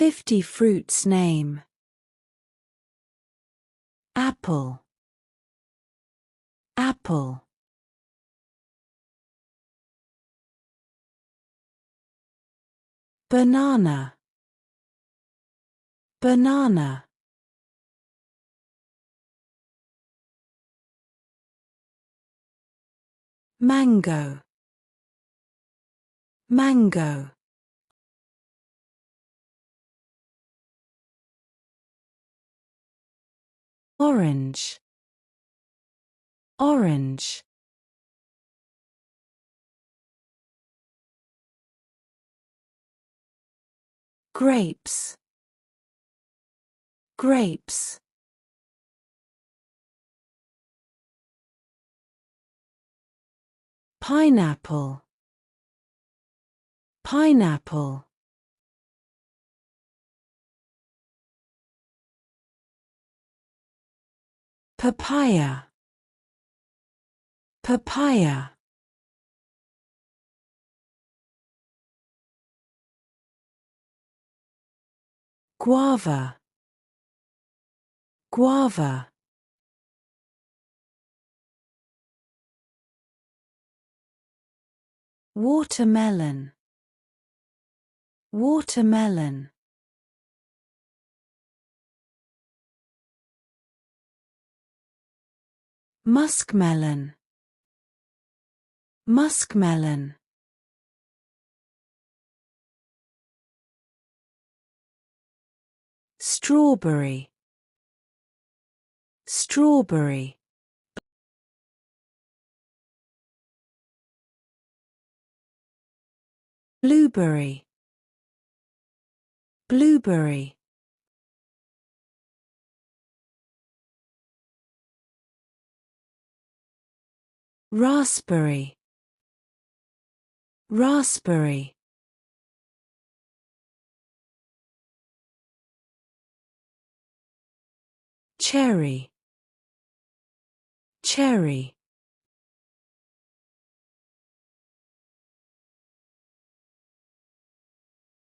50 fruits name. Apple, apple. Banana, banana. Mango, mango. Orange, orange. Grapes, grapes. Pineapple, pineapple. Papaya, papaya. Guava, guava. Watermelon, watermelon. Muskmelon, muskmelon. Strawberry, strawberry. Blueberry, blueberry. Raspberry, raspberry. Cherry, cherry.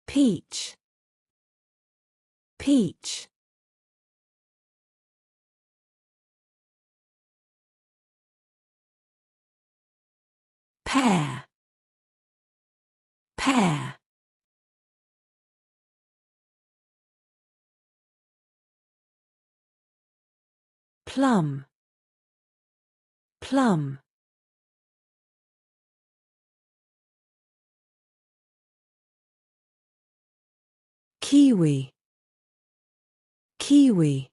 Peach, peach. Pear, pear. Plum, plum. Kiwi, kiwi.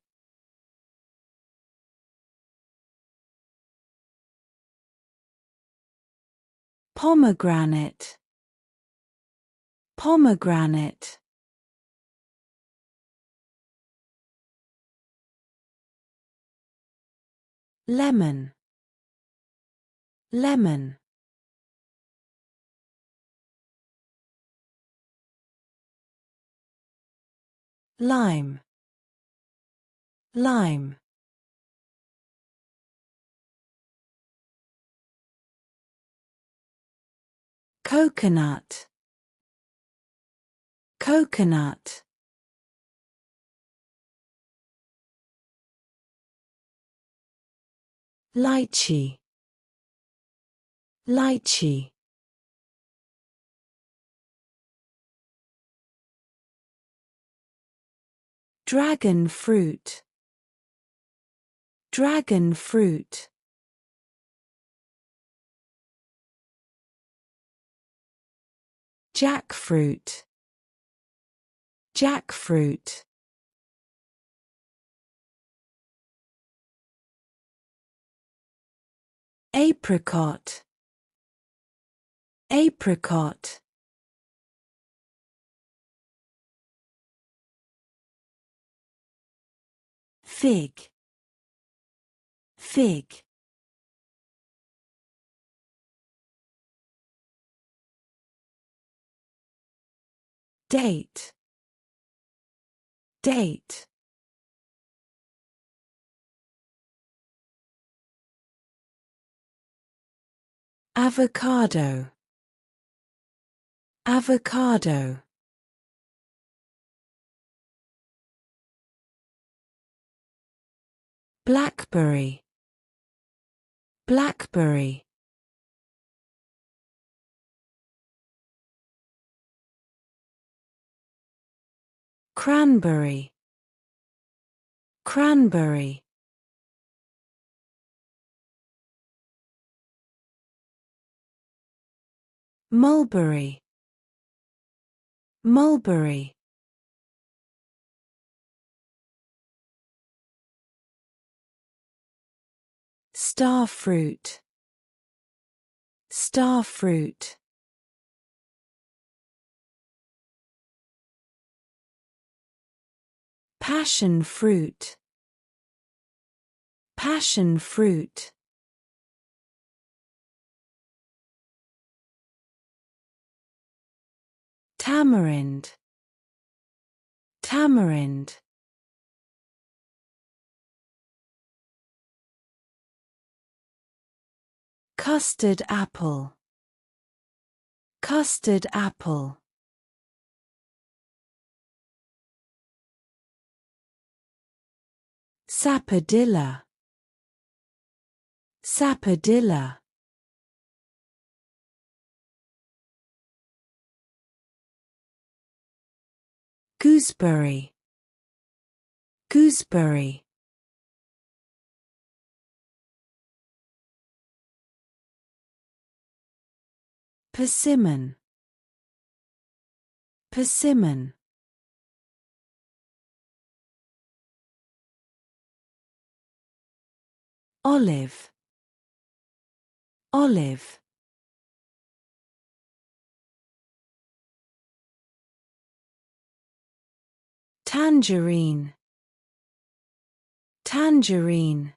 Pomegranate, pomegranate. Lemon, lemon. Lime, lime. Coconut, coconut. Lychee, lychee. Dragon fruit, dragon fruit. Jackfruit, jackfruit. Apricot, apricot. Fig, fig. Date, date. Avocado, avocado. Blackberry. Blackberry. Cranberry. Cranberry. Mulberry. Mulberry. Starfruit. Starfruit. Passion fruit. Passion fruit. Tamarind. Tamarind. Custard apple. Custard apple. Sapodilla. Sapodilla. Gooseberry. Gooseberry. Persimmon. Persimmon. Olive. Olive. Tangerine. Tangerine.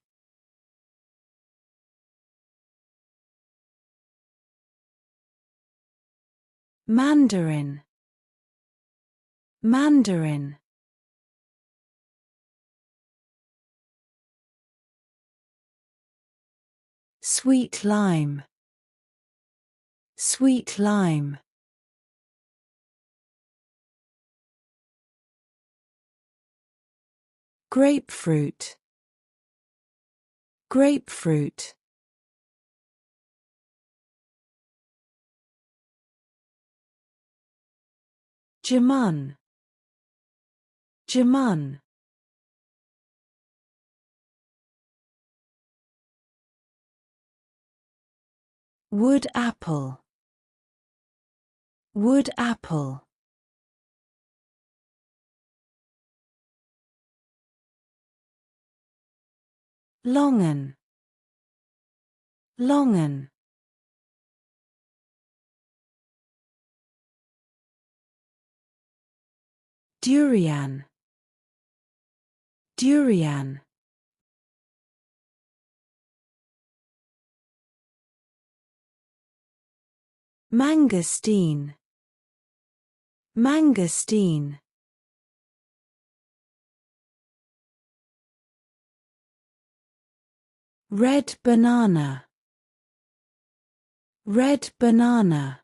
Mandarin. Mandarin. Sweet lime. Sweet lime. Grapefruit. Grapefruit. Jamun. Jamun. Wood apple. Wood apple. Longan. Longan. Durian. Durian. Mangosteen. Mangosteen. Red banana. Red banana.